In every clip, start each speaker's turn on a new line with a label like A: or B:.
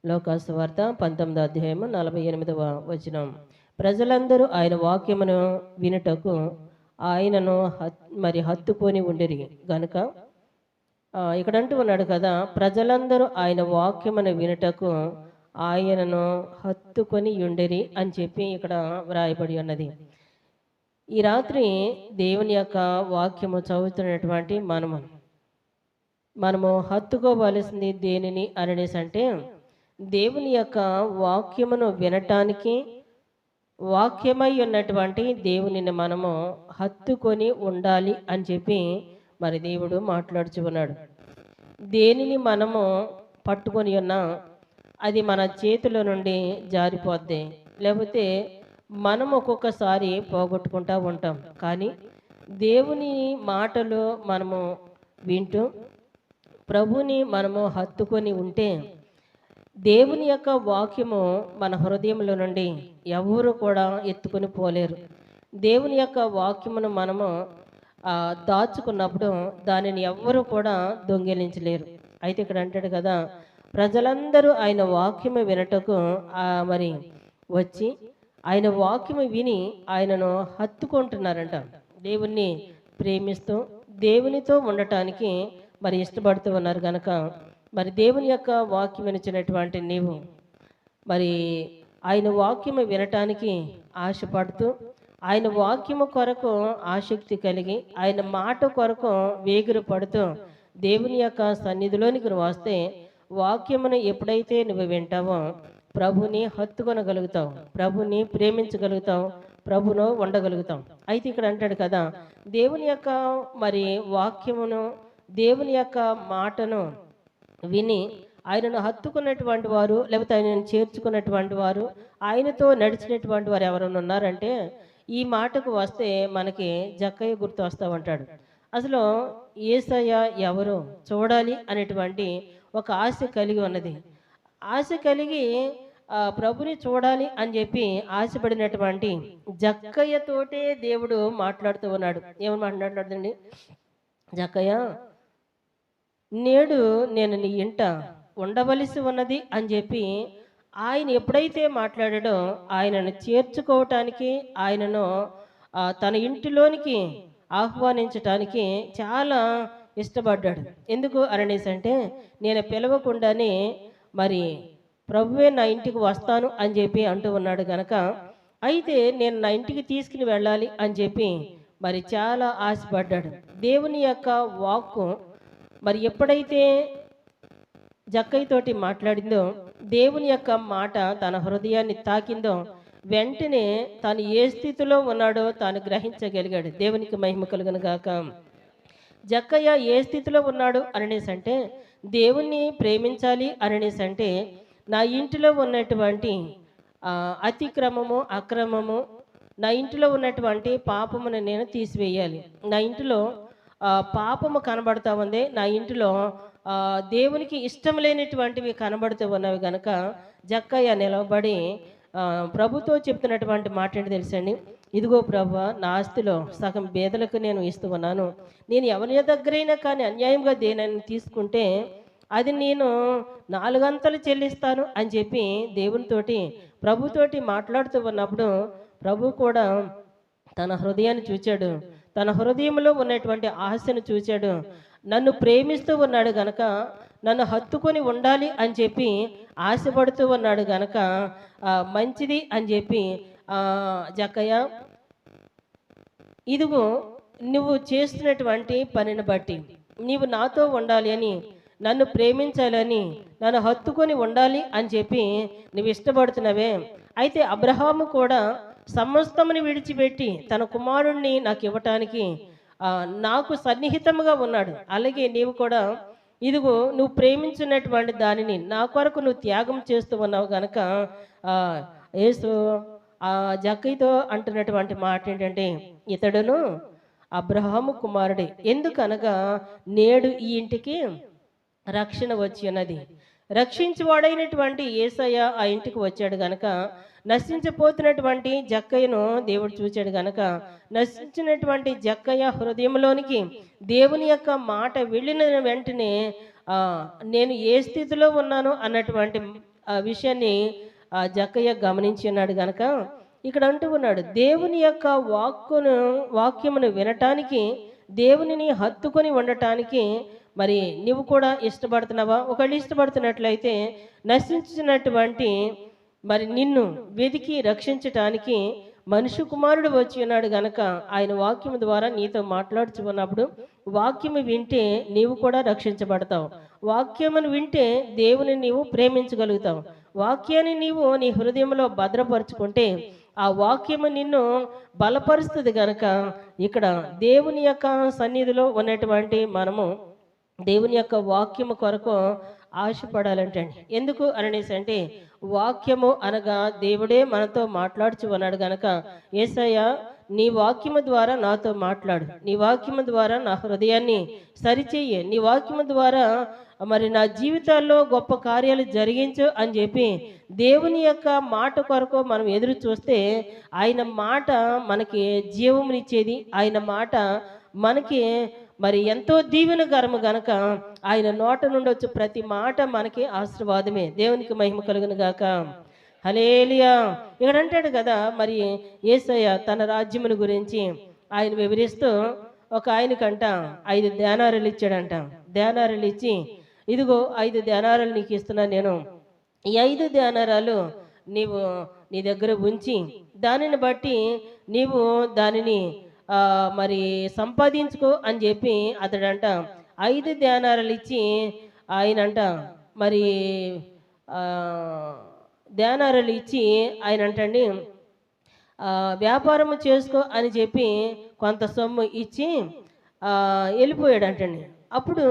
A: లోకాసు వార్త 19వ అధ్యాయము 48వ వచనం. ప్రజలందరూ ఆయన వాక్యమును వినుటకు ఆయనను హత్తుకొని ఉండిరి గనుక ఇక్కడ అంటూ ఉన్నాడు కదా, ప్రజలందరూ ఆయన వాక్యమును వినుటకు ఆయనను హత్తుకొని ఉండిరి అని చెప్పి ఇక్కడ వ్రాయబడి ఉన్నది. ఈ రాత్రి దేవుని యొక్క వాక్యము చదువుతున్నటువంటి మనము హత్తుకోవలసింది దేనిని అనేసి అంటే, దేవుని యొక్క వాక్యమును వినటానికి, వాక్యమై ఉన్నటువంటి దేవునిని మనము హత్తుకొని ఉండాలి అని చెప్పి మరి దేవుడు మాట్లాడుచు ఉన్నాడు. దేనిని మనము పట్టుకొని ఉన్నా అది మన చేతిలో నుండి జారిపోద్ది, లేకపోతే మనం ఒక్కొక్కసారి పోగొట్టుకుంటూ ఉంటాం. కానీ దేవుని మాటలు మనము వింటూ ప్రభుని మనము హత్తుకొని ఉంటే దేవుని యొక్క వాక్యము మన హృదయంలో నుండి ఎవరు కూడా ఎత్తుకొని పోలేరు. దేవుని యొక్క వాక్యమును మనము దాచుకున్నప్పుడు దానిని ఎవ్వరు కూడా దొంగిలించలేరు. అయితే ఇక్కడ అంటాడు కదా, ప్రజలందరూ ఆయన వాక్యము వినటకు మరి వచ్చి ఆయన వాక్యము విని ఆయనను హత్తుకుంటున్నారంట. దేవుణ్ణి ప్రేమిస్తూ దేవునితో ఉండటానికి మరి ఇష్టపడుతూ ఉన్నారు కనుక మరి దేవుని యొక్క వాక్యం వినిచినటువంటి నీవు మరి ఆయన వాక్యము వినటానికి ఆశపడుతూ ఆయన వాక్యము కొరకు ఆసక్తి కలిగి ఆయన మాట కొరకు వేగిర పడుతూ దేవుని యొక్క సన్నిధిలోనికి నువ్వు వస్తే వాక్యమును ఎప్పుడైతే నువ్వు వింటావో ప్రభుని హత్తుకొనగలుగుతావు, ప్రభుని ప్రేమించగలుగుతావు, ప్రభును ఉండగలుగుతాం. అయితే ఇక్కడ అంటాడు కదా, దేవుని యొక్క మరి వాక్యమును దేవుని యొక్క మాటను విని ఆయనను హత్తుకున్నటువంటి వారు, లేకపోతే ఆయనను చేర్చుకున్నటువంటి వారు, ఆయనతో నడిచినటువంటి వారు ఎవరైనా ఉన్నారంటే ఈ మాటకు వస్తే మనకి జక్కయ్య గుర్తు వస్తూ ఉంటాడు. అసలు యేసయ్య ఎవరు చూడాలి అనేటువంటి ఒక ఆశ కలిగి ఉన్నది. ఆశ కలిగి ప్రభుని చూడాలి అని చెప్పి ఆశపడినటువంటి జక్కయ్యతోటే దేవుడు మాట్లాడుతూ ఉన్నాడు. ఏమని మాట్లాడుతుందండి? జక్కయ్య, నేడు నేను నీ ఇంట ఉండవలసి ఉన్నది అని చెప్పి ఆయన ఎప్పుడైతే మాట్లాడాడో ఆయనను చేర్చుకోవటానికి, ఆయనను తన ఇంటిలోనికి ఆహ్వానించటానికి చాలా ఇష్టపడ్డాడు. ఎందుకు అనేసి అంటే, నేను పిలవకుండానే మరి ప్రభువే నా ఇంటికి వస్తాను అని చెప్పి అంటూ ఉన్నాడు కనుక, అయితే నేను నా ఇంటికి తీసుకుని వెళ్ళాలి అని చెప్పి మరి చాలా ఆశపడ్డాడు. దేవుని యొక్క వాక్కు మరి ఎప్పుడైతే జక్కయ్యతోటి మాట్లాడిందో, దేవుని యొక్క మాట తన హృదయాన్ని తాకిందో, వెంటనే తాను ఏ స్థితిలో ఉన్నాడో తాను గ్రహించగలిగాడు. దేవునికి మహిమ కలుగును గాక. జక్కయ్య ఏ స్థితిలో ఉన్నాడు అనేసి అంటే, దేవుణ్ణి ప్రేమించాలి అనేసి అంటే నా ఇంటిలో ఉన్నటువంటి అతిక్రమము, అక్రమము, నా ఇంటిలో ఉన్నటువంటి పాపమును నేను తీసివేయాలి. నా ఇంటిలో పాపము కనబడుతూ ఉంది, నా ఇంటిలో దేవునికి ఇష్టం లేనటువంటివి కనబడుతూ ఉన్నవి కనుక జక్కయ్య నిలబడి ప్రభుతో చెప్తున్నటువంటి మాట ఏంటి తెలుసండి? ఇదిగో ప్రభువా, నా ఆస్తిలో సగం పేదలకు నేను ఇస్తూ ఉన్నాను. నేను ఎవరి దగ్గరైనా కానీ అన్యాయంగా దేనిని తీసుకుంటే అది నేను 4 అంతలు చెల్లిస్తాను అని చెప్పి దేవునితోటి ప్రభుతోటి మాట్లాడుతూ ఉన్నప్పుడు ప్రభు కూడా తన హృదయాన్ని చూచాడు, తన హృదయంలో ఉన్నటువంటి ఆశను చూచాడు. నన్ను ప్రేమిస్తూ ఉన్నాడు గనక, నన్ను హత్తుకొని ఉండాలి అని చెప్పి ఆశపడుతూ ఉన్నాడు గనక మంచిది అని చెప్పి, జక్కయ్య, ఇదిగో నువ్వు చేస్తున్నటువంటి పనిని బట్టి నీవు నాతో ఉండాలి అని, నన్ను ప్రేమించాలని, నన్ను హత్తుకొని ఉండాలి అని చెప్పి నువ్వు ఇష్టపడుతున్నావే. అయితే అబ్రహాము కూడా సమస్తముని విడిచిపెట్టి తన కుమారుణ్ణి నాకు ఇవ్వటానికి నాకు సన్నిహితముగా ఉన్నాడు. అలాగే నీవు కూడా ఇదిగో నువ్వు ప్రేమించినటువంటి దానిని నా కొరకు నువ్వు త్యాగం చేస్తూ ఉన్నావు కనుక యేసు జక్కయ్యతో అంటున్నటువంటి మాట ఏంటంటే, ఇతడును అబ్రహాము కుమారుడే, ఎందుకనగా నేడు ఈ ఇంటికి రక్షణ వచ్చి ఉన్నది. రక్షించువాడైనటువంటి యేసయ్య ఆ ఇంటికి వచ్చాడు గనక నశించిపోతున్నటువంటి జక్కయ్యను దేవుడు చూచాడు గనక, నశించినటువంటి జక్కయ్య హృదయంలోనికి దేవుని యొక్క మాట వెళ్ళిన వెంటనే నేను ఏ స్థితిలో ఉన్నాను అన్నటువంటి ఆ విషయాన్ని జక్కయ్య గమనించి ఉన్నాడు గనక ఇక్కడ అంటూ ఉన్నాడు, దేవుని యొక్క వాక్యమును వినటానికి, దేవునిని హత్తుకొని ఉండటానికి మరి నువ్వు కూడా ఇష్టపడుతున్నావా? ఒకళ్ళు ఇష్టపడుతున్నట్లయితే నశించినటువంటి మరి నిన్ను వెతికి రక్షించటానికి మనుష్య కుమారుడు వచ్చి ఉన్నాడు గనక ఆయన వాక్యము ద్వారా నీతో మాట్లాడుచున్నప్పుడు వాక్యము వింటే నీవు కూడా రక్షించబడతావు. వాక్యమును వింటే దేవుని నీవు ప్రేమించగలుగుతావు. వాక్యాన్ని నీవు నీ హృదయంలో భద్రపరుచుకుంటే ఆ వాక్యము నిన్ను బలపరుస్తుంది గనక ఇక్కడ దేవుని యొక్క సన్నిధిలో ఉన్నటువంటి మనము దేవుని యొక్క వాక్యము కొరకు ఆశపడాలంటే ఎందుకు అనేసి అంటే వాక్యము అనగా దేవుడే మనతో మాట్లాడుచు ఉన్నాడు గనక యేసయ్య నీ వాక్యము ద్వారా నాతో మాట్లాడు, నీ వాక్యము ద్వారా నా హృదయాన్ని సరిచేయి, నీ వాక్యము ద్వారా మరి నా జీవితాల్లో గొప్ప కార్యాలు జరిగించు అని చెప్పి దేవుని యొక్క మాట కొరకు మనం ఎదురు చూస్తే ఆయన మాట మనకి జీవమునిచ్చేది, ఆయన మాట మనకి మరి ఎంతో దీవెనకరము గనక ఆయన నోట నుండి వచ్చే ప్రతి మాట మనకి ఆశీర్వాదమే. దేవునికి మహిమ కలుగును గాక. హల్లెలూయా. ఇక్కడ అంటాడు కదా మరి యేసయ్య తన రాజ్యమును గురించి ఆయన వివరిస్తూ ఒక ఆయనకంట 5 దేనారాలు ఇచ్చాడంట. దేనారాలు ఇచ్చి ఇదిగో 5 దేనారాలు నీకు ఇస్తున్నాను నేను, ఈ 5 దేనారాలు నీవు నీ దగ్గర ఉంచి దానిని బట్టి నీవు దానిని మరి సంపాదించుకో అని చెప్పి అతడంట 5 దేనారాలు ఇచ్చి ఆయనంట మరి దేనారాలు ఇచ్చి ఆయన అంటండి వ్యాపారము చేసుకో అని చెప్పి కొంత సొమ్ము ఇచ్చి వెళ్ళిపోయాడు అంటండి. అప్పుడు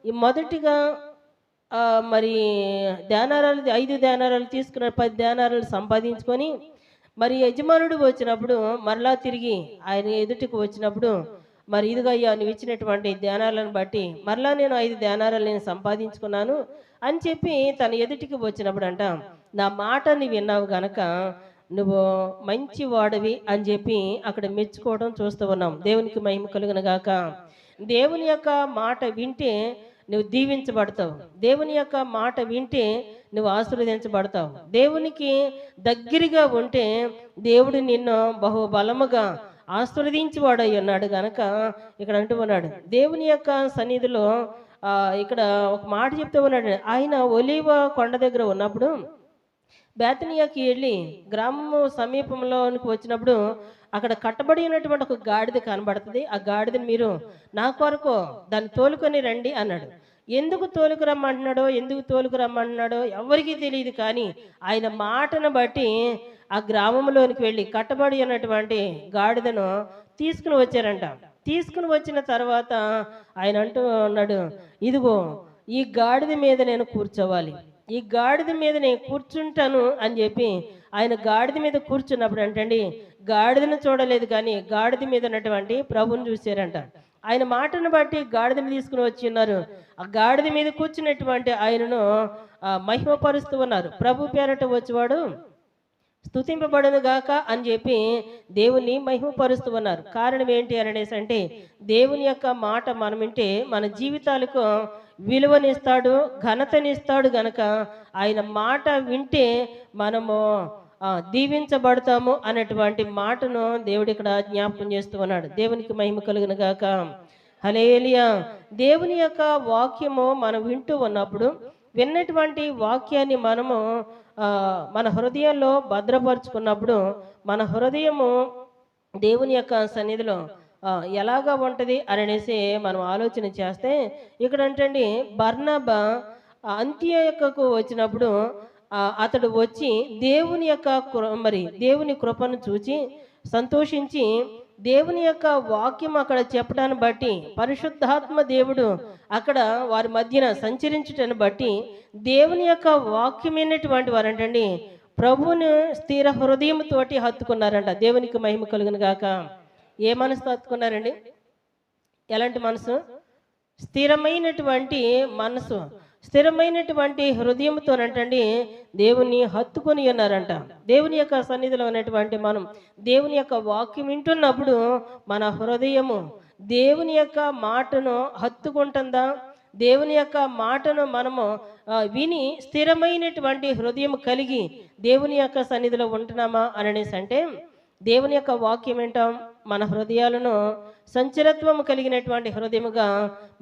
A: ఈ మొదటిగా మరి దేనారాలు 5 దేనారాలు తీసుకున్న 10 దేనారాలు సంపాదించుకొని మరి యజమానుడు వచ్చినప్పుడు మరలా తిరిగి ఆయన ఎదుటికి వచ్చినప్పుడు మరి ఇదిగా అయ్యా నువ్వు ఇచ్చినటువంటి దేనారాలను బట్టి మరలా నేను 5 దేనారాలు నేను సంపాదించుకున్నాను అని చెప్పి తన ఎదుటికి వచ్చినప్పుడు అంట నా మాటని విన్నావు గనక నువ్వు మంచి వాడవి అని చెప్పి అక్కడ మెచ్చుకోవడం చూస్తూ ఉన్నాం. దేవునికి మహిమ కలుగును గాక. దేవుని యొక్క మాట వింటే నువ్వు దీవించబడతావు, దేవుని యొక్క మాట వింటే నువ్వు ఆశీర్వదించబడతావు. దేవునికి దగ్గరగా ఉంటే దేవుడు నిన్ను బహుబలముగా ఆశీర్వదించేవాడై ఉన్నాడు గనక ఇక్కడ అంటూ ఉన్నాడు దేవుని యొక్క సన్నిధిలో ఇక్కడ ఒక మాట చెప్తూ ఉన్నాడు. ఆయన ఒలీవ కొండ దగ్గర ఉన్నప్పుడు బేతనియాకి వెళ్ళి గ్రామము సమీపంలోనికి వచ్చినప్పుడు అక్కడ కట్టబడి ఉన్నటువంటి ఒక గాడిద కనబడుతుంది. ఆ గాడిదని మీరు నా కొరకు దాన్ని తోలుకొని రండి అన్నాడు. ఎందుకు తోలుకురమ్మంటున్నాడో ఎవరికీ తెలియదు. కానీ ఆయన మాటను బట్టి ఆ గ్రామంలోనికి వెళ్ళి కట్టబడి ఉన్నటువంటి గాడిదను తీసుకుని వచ్చారంట. తీసుకుని వచ్చిన తర్వాత ఆయన అంటూ ఉన్నాడు, ఇదిగో ఈ గాడిద మీద నేను కూర్చోవాలి, ఈ గాడిద మీద నేను కూర్చుంటాను అని చెప్పి ఆయన గాడిద మీద కూర్చున్నప్పుడు అంటండి గాడిదను చూడలేదు కానీ గాడిద మీద ఉన్నటువంటి ప్రభుని చూశారంట. ఆయన మాటను బట్టి గాడిదని తీసుకుని వచ్చి ఉన్నారు. ఆ గాడిద మీద కూర్చున్నటువంటి ఆయనను మహిమపరుస్తూ ఉన్నారు. ప్రభు పేరట వచ్చేవాడు స్తుతింపబడును గాక అని చెప్పి దేవుని మహిమపరుస్తూ ఉన్నారు. కారణం ఏంటి అనేసి అంటే దేవుని యొక్క మాట మనం వింటే మన జీవితాలకు విలువనిస్తాడు, ఘనతనిస్తాడు గనక ఆయన మాట వింటే మనము దీవించబడతాము అనేటువంటి మాటను దేవుడు ఇక్కడ జ్ఞాపకం చేస్తూ ఉన్నాడు. దేవునికి మహిమ కలుగును గాక. హల్లెలూయా. దేవుని యొక్క వాక్యము మనం వింటూ ఉన్నప్పుడు విన్నటువంటి వాక్యాన్ని మనము మన హృదయంలో భద్రపరుచుకున్నప్పుడు మన హృదయము దేవుని యొక్క సన్నిధిలో ఎలాగా ఉంటుంది అనేసి మనం ఆలోచన చేస్తే ఇక్కడ అంటే బర్నబా అంత్యోయకు వచ్చినప్పుడు అతడు వచ్చి దేవుని యొక్క దేవుని కృపను చూచి సంతోషించి దేవుని యొక్క వాక్యం అక్కడ చెప్పడాన్ని బట్టి పరిశుద్ధాత్మ దేవుడు అక్కడ వారి మధ్యన సంచరించటాన్ని బట్టి దేవుని యొక్క వాక్యమైనటువంటి వారంటండి ప్రభువుని స్థిర హృదయంతోటి హత్తుకున్నారంట. దేవునికి మహిమ కలుగును గాక. ఏ మనసుతో హత్తుకున్నారండి? ఎలాంటి మనసు? స్థిరమైనటువంటి మనసు, స్థిరమైనటువంటి హృదయంతోనంటండి దేవుని హత్తుకొని ఉన్నారంట. దేవుని యొక్క సన్నిధిలో ఉన్నటువంటి మనం దేవుని యొక్క వాక్యం వింటున్నప్పుడు మన హృదయము దేవుని యొక్క మాటను హత్తుకుంటుందా? దేవుని యొక్క మాటను మనము విని స్థిరమైనటువంటి హృదయం కలిగి దేవుని యొక్క సన్నిధిలో ఉంటున్నామా అని అనేసి అంటే, దేవుని యొక్క వాక్యం ఏంటాం మన హృదయాలను సంచలత్వం కలిగినటువంటి హృదయముగా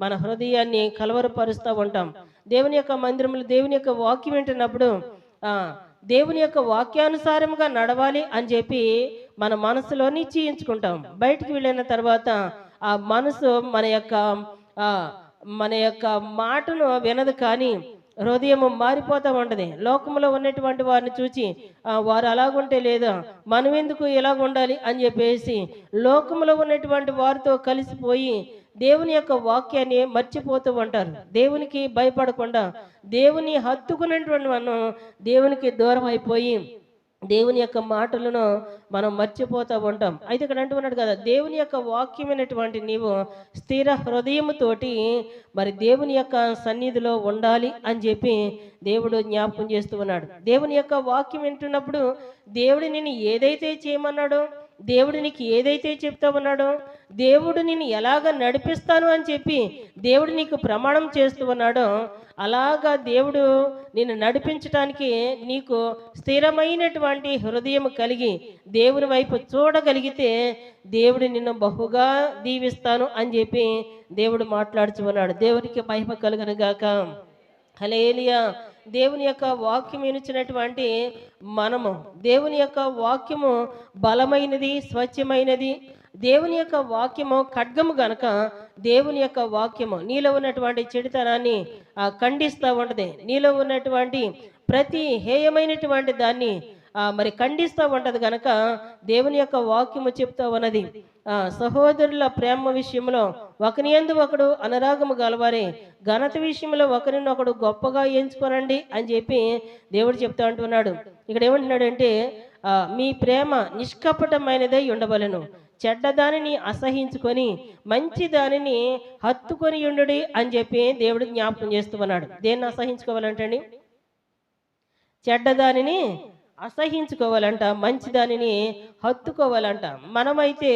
A: మన హృదయాన్ని కలవరపరుస్తూ ఉంటాం. దేవుని యొక్క మందిరంలో దేవుని యొక్క వాక్యం వింటున్నప్పుడు దేవుని యొక్క వాక్యానుసారముగా నడవాలి అని చెప్పి మన మనసులో నిశ్చయించుకుంటాం. బయటికి వెళ్ళిన తర్వాత ఆ మనసు మన యొక్క మాటను వినదు, కానీ హృదయం మారిపోతూ ఉంటుంది. లోకంలో ఉన్నటువంటి వారిని చూచి వారు అలాగుంటే లేదా మనం ఎందుకు ఇలాగ ఉండాలి అని చెప్పేసి లోకంలో ఉన్నటువంటి వారితో కలిసిపోయి దేవుని యొక్క వాక్యాన్ని మర్చిపోతూ ఉంటారు. దేవునికి భయపడకుండా దేవుని హత్తుకున్నటువంటి మనం దేవునికి దూరం అయిపోయి దేవుని యొక్క మాటలను మనం మర్చిపోతూ ఉంటాం. అయితే ఇక్కడ అంటున్నాడు కదా, దేవుని యొక్క వాక్యమైనటువంటి నీవు స్థిర హృదయముతోటి మరి దేవుని యొక్క సన్నిధిలో ఉండాలి అని చెప్పి దేవుడు జ్ఞాపకం చేస్తూ ఉన్నాడు. దేవుని యొక్క వాక్యం వింటున్నప్పుడు దేవుడు నిన్ను ఏదైతే చేయమన్నాడో, దేవుడు నీకు ఏదైతే చెప్తా ఉన్నాడో, దేవుడు నిన్ను ఎలాగ నడిపిస్తాను అని చెప్పి దేవుడు నీకు ప్రమాణం చేస్తూ ఉన్నాడో, అలాగా దేవుడు నిన్ను నడిపించడానికి నీకు స్థిరమైనటువంటి హృదయం కలిగి దేవుని వైపు చూడగలిగితే దేవుడు నిన్ను బహుగా దీవిస్తాను అని చెప్పి దేవుడు మాట్లాడుతూ ఉన్నాడు. దేవునికి మహిమ కలుగును గాక. హల్లెలూయా. దేవుని యొక్క వాక్యం వినిచినటువంటి మనము, దేవుని యొక్క వాక్యము బలమైనది, స్వచ్ఛమైనది. దేవుని యొక్క వాక్యము ఖడ్గము గనక దేవుని యొక్క వాక్యము నీలో ఉన్నటువంటి చెడుతనాన్ని ఖండిస్తూ ఉంటుంది. నీలో ఉన్నటువంటి ప్రతి హేయమైనటువంటి దాన్ని మరి ఖండిస్తూ ఉంటుంది గనక దేవుని యొక్క వాక్యము చెప్తా ఉన్నది. సహోదరుల ప్రేమ విషయంలో ఒకని యందు ఒకడు అనురాగము గలవారే, ఘనత విషయంలో ఒకరినొకడు గొప్పగా ఎంచుకోనండి అని చెప్పి దేవుడు చెప్తా అంటున్నాడు. ఇక్కడ ఏమంటున్నాడంటే, మీ ప్రేమ నిష్కపటమైనదై ఉండవలెను, చెడ్డదానిని అసహించుకొని మంచి దానిని హత్తుకొని ఉండుడి అని చెప్పి దేవుడు జ్ఞాపకం చేస్తూ ఉన్నాడు. దేన్ని అసహించుకోవాలంటండి? చెడ్డదానిని అసహించుకోవాలంట, మంచి దానిని హత్తుకోవాలంట. మనమైతే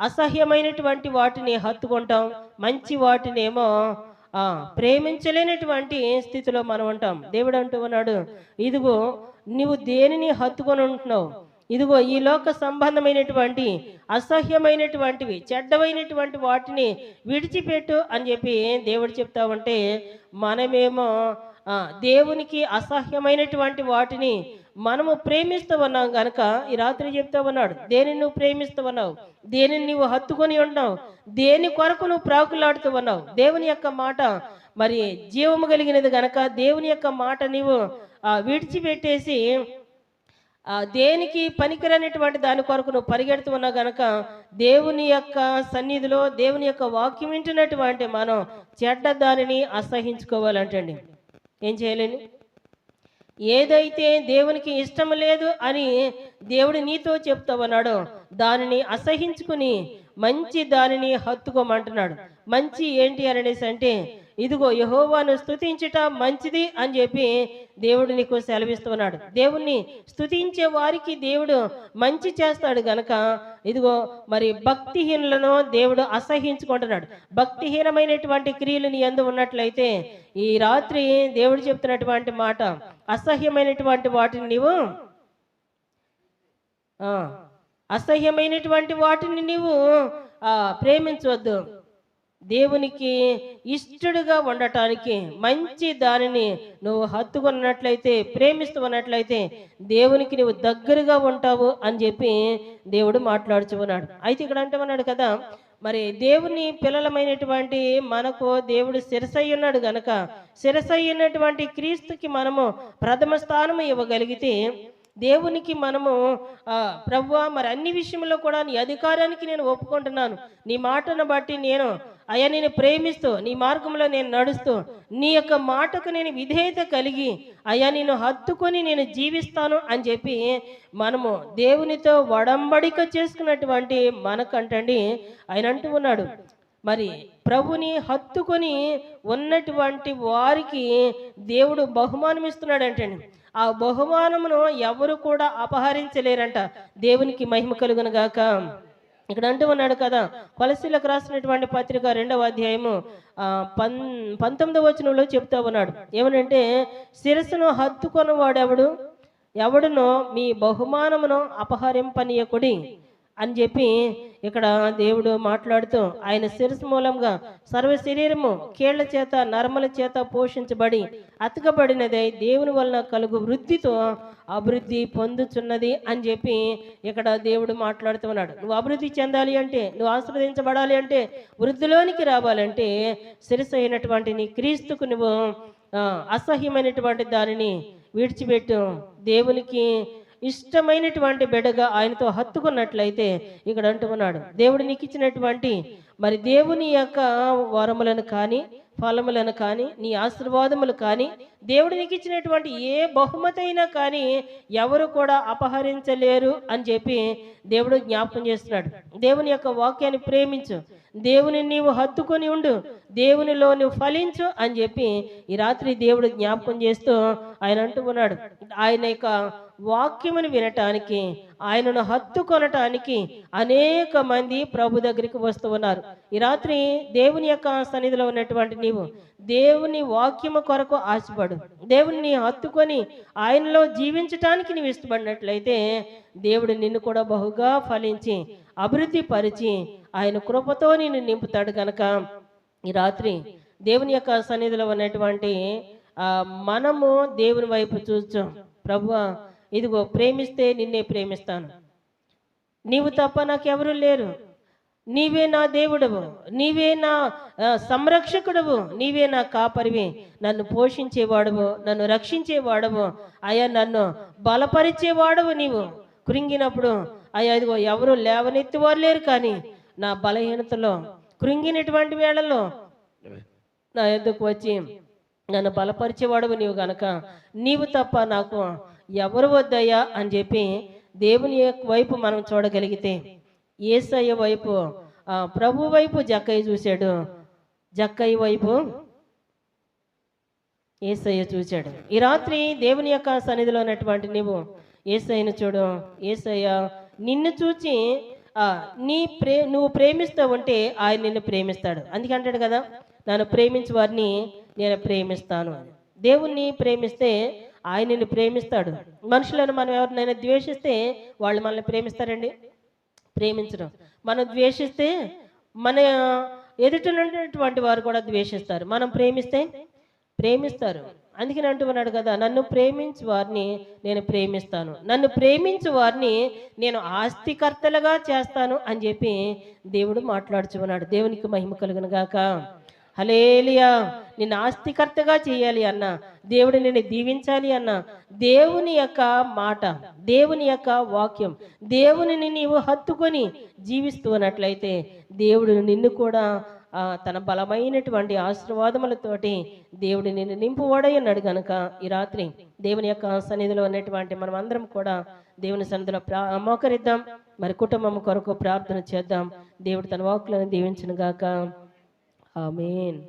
A: అసహ్యమైనటువంటి వాటిని హత్తుకుంటాం, మంచి వాటినేమో ప్రేమించలేనటువంటి స్థితిలో మనం ఉంటాం. దేవుడు అంటూ ఉన్నాడు, ఇదిగో నువ్వు దేనిని హత్తుకొని ఉంటున్నావు, ఇదిగో ఈ లోక సంబంధమైనటువంటి అసహ్యమైనటువంటివి చెడ్డమైనటువంటి వాటిని విడిచిపెట్టు అని చెప్పి దేవుడు చెప్తా ఉంటే, మనమేమో దేవునికి అసహ్యమైనటువంటి వాటిని మనము ప్రేమిస్తూ ఉన్నాం కనుక ఈ రాత్రి చెప్తా ఉన్నాడు, దేనిని నువ్వు ప్రేమిస్తూ ఉన్నావు, దేనిని నువ్వు హత్తుకొని ఉన్నావు, దేని కొరకు నువ్వు ప్రాకులాడుతూ ఉన్నావు. దేవుని యొక్క మాట మరి జీవము కలిగినది గనక దేవుని యొక్క మాట నీవు విడిచిపెట్టేసి దేనికి పనికిరనేటువంటి దాని కొరకు నువ్వు పరిగెడుతూ ఉన్నావు గనక దేవుని యొక్క సన్నిధిలో దేవుని యొక్క వాక్యం వింటున్నటువంటి మనం చెడ్డ దానిని అసహించుకోవాలంటండి. ఏం చేయాలని? ఏదైతే దేవునికి ఇష్టం లేదు అని దేవుడు నీతో చెప్తా ఉన్నాడో దానిని అసహించుకుని మంచి దానిని హత్తుకోమంటున్నాడు. మంచి ఏంటి అనేసి అంటే, ఇదిగో యెహోవాను స్తుతించుట మంచిది అని చెప్పి దేవుడు నీకు సెలవిస్తున్నాడు. దేవుణ్ణి స్తుతించే వారికి దేవుడు మంచి చేస్తాడు గనక ఇదిగో మరి భక్తిహీనులను దేవుడు అసహించుకుంటున్నాడు. భక్తిహీనమైనటువంటి క్రియలు నీ యందు ఉన్నట్లయితే ఈ రాత్రి దేవుడు చెప్తున్నటువంటి మాట, అసహ్యమైనటువంటి వాటిని నీవు అసహ్యమైనటువంటి వాటిని నీవు ప్రేమించవద్దు. దేవునికి ఇష్టడుగా ఉండటానికి మంచి దానిని నువ్వు హత్తుకున్నట్లయితే, ప్రేమిస్తూ ఉన్నట్లయితే దేవునికి నువ్వు దగ్గరగా ఉంటావు అని చెప్పి దేవుడు మాట్లాడుచు ఉన్నాడు. అయితే ఇక్కడ అంటున్నాడు కదా, మరి దేవుని పిల్లలమైనటువంటి మనకు దేవుడు శిరసయ్య ఉన్నాడు గనక శిరసయ్య ఉన్నటువంటి క్రీస్తుకి మనము ప్రథమ స్థానం ఇవ్వగలిగితే దేవునికి మనము ప్రభువా మరి అన్ని విషయంలో కూడా నీ అధికారానికి నేను ఒప్పుకుంటున్నాను, నీ మాటను బట్టి నేను అయ్యా నేను ప్రేమిస్తూ నీ మార్గంలో నేను నడుస్తూ నీ యొక్క మాటకు నేను విధేయత కలిగి అయ్యా నేను హత్తుకొని నేను జీవిస్తాను అని చెప్పి మనము దేవునితో వడంబడిక చేసుకున్నటువంటి మనకంటండి ఆయన అంటూ ఉన్నాడు, మరి ప్రభుని హత్తుకొని ఉన్నటువంటి వారికి దేవుడు బహుమానం ఇస్తున్నాడు అంటండి. ఆ బహుమానమును ఎవరు కూడా అపహరించలేరంట. దేవునికి మహిమ కలుగును గాక. ఇక్కడ అంటూ ఉన్నాడు కదా, కొలసీలకు రాసినటువంటి పత్రిక 2వ అధ్యాయము 19వ వచనంలో చెప్తా ఉన్నాడు. ఏమనంటే, శిరస్సును హత్తుకొని వాడెవడు, ఎవడునో మీ బహుమానమును అపహరింపనీయకుడి అని చెప్పి ఇక్కడ దేవుడు మాట్లాడుతూ, ఆయన శిరస్సు మూలంగా సర్వ శరీరము కీళ్ల చేత నరముల చేత పోషించబడి అతకబడినదై దేవుని వలన కలుగు వృద్ధితో అభివృద్ధి పొందుచున్నది అని చెప్పి ఇక్కడ దేవుడు మాట్లాడుతూ ఉన్నాడు. నువ్వు అభివృద్ధి చెందాలి అంటే, నువ్వు ఆశీర్వదించబడాలి అంటే, వృద్ధిలోనికి రావాలంటే శిరస్సు అయినటువంటి నీ క్రీస్తుకు నువ్వు అసహ్యమైనటువంటి దానిని విడిచిపెట్టు, దేవునికి ఇష్టమైనటువంటి బిడ్డగా ఆయనతో హత్తుకున్నట్లయితే ఇక్కడ అంటున్నాడు, దేవుడు నీకు ఇచ్చినటువంటి మరి దేవుని యొక్క వరములను కానీ ఫలములను కానీ నీ ఆశీర్వాదములు కానీ దేవుడు నీకు ఇచ్చినటువంటి ఏ బహుమతి అయినా కానీ ఎవరు కూడా అపహరించలేరు అని చెప్పి దేవుడు జ్ఞాపకం చేస్తున్నాడు. దేవుని యొక్క వాక్యాన్ని ప్రేమించు, దేవుని నీవు హత్తుకొని ఉండు, దేవునిలో నువ్వు ఫలించు అని చెప్పి ఈ రాత్రి దేవుడు జ్ఞాపకం చేస్తూ ఆయన అంటూ ఉన్నాడు. ఆయన యొక్క వాక్యమును వినటానికి, ఆయనను హత్తుకొనటానికి అనేక మంది ప్రభు దగ్గరికి వస్తూ ఉన్నారు. ఈ రాత్రి దేవుని యొక్క సన్నిధిలో ఉన్నటువంటి నీవు దేవుని వాక్యము కొరకు ఆశపడు, దేవుని హత్తుకొని ఆయనలో జీవించటానికి నీవు ఇష్టపడినట్లయితే దేవుడు నిన్ను కూడా బహుగా ఫలించి అభివృద్ధి పరిచి ఆయన కృపతో నిన్ను నింపుతాడు. కనుక ఈ రాత్రి దేవుని యొక్క సన్నిధిలో ఉన్నటువంటి మనము దేవుని వైపు చూస్తాం. ప్రభువా, ఇదిగో ప్రేమిస్తే నిన్నే ప్రేమిస్తాను, నీవు తప్ప నాకెవరు లేరు, నీవే నా దేవుడవు, నీవే నా సంరక్షకుడవు, నీవే నా కాపరివి, నన్ను పోషించేవాడవు, నన్ను రక్షించేవాడవు, అయ్యా నన్ను బలపరిచేవాడవు. నీవు కృంగినప్పుడు అయ్యా ఇదిగో ఎవరు లేవనెత్తివారు లేరు, కానీ నా బలహీనతలో కృంగినటువంటి వేళలో నా ఎద్దుకు వచ్చి నన్ను బలపరిచేవాడవు నీవు, గనక నీవు తప్ప నాకు ఎవరు వద్దయ్యా అని చెప్పి దేవుని వైపు మనం చూడగలిగితే, యేసయ్య వైపు ప్రభు వైపు జక్కయ్య చూశాడు, జక్కయ్య వైపు యేసయ్య చూశాడు. ఈ రాత్రి దేవుని యొక్క సన్నిధిలో ఉన్నటువంటి నీవు యేసయ్యను చూడు. యేసయ్య నిన్ను చూచి నువ్వు ప్రేమిస్తూ ఉంటే ఆయన నిన్ను ప్రేమిస్తాడు. అందుకే అంటాడు కదా, నన్ను ప్రేమించే వారిని నేను ప్రేమిస్తాను. దేవుణ్ణి ప్రేమిస్తే ఆయన నిన్ను ప్రేమిస్తాడు. మనుషులను మనం ఎవరినైనా ద్వేషిస్తే వాళ్ళు మనల్ని ప్రేమిస్తారండి? ప్రేమించడం. మనం ద్వేషిస్తే మన ఎదుటినటువంటి వారు కూడా ద్వేషిస్తారు. మనం ప్రేమిస్తే ప్రేమిస్తారు. అందుకని అంటున్నాడు కదా, నన్ను ప్రేమించు వారిని నేను ప్రేమిస్తాను, నన్ను ప్రేమించు వారిని నేను ఆస్తికర్తలుగా చేస్తాను అని చెప్పి దేవుడు మాట్లాడుచున్నాడు. దేవునికి మహిమ కలుగును గాక. హల్లెలూయా. నిన్ను ఆస్తికర్తగా చేయాలి అన్న, దేవుడు నిన్ను దీవించాలి అన్న, దేవుని యొక్క మాట, దేవుని యొక్క వాక్యం, దేవునిని నీవు హత్తుకొని జీవిస్తున్నట్లయితే దేవుడు నిన్ను కూడా తన బలమైనటువంటి ఆశీర్వాదములతోటి దేవుడు నిన్ను నింపువాడై ఉన్నాడు. కనుక ఈ రాత్రి దేవుని యొక్క సన్నిధిలో ఉన్నటువంటి మనం అందరం కూడా దేవుని సన్నిధిలో మోకరిద్దాం, మరి కుటుంబం కొరకు ప్రార్థన చేద్దాం. దేవుడు తన వాక్కులను దీవించును గాక. ఆమేన్.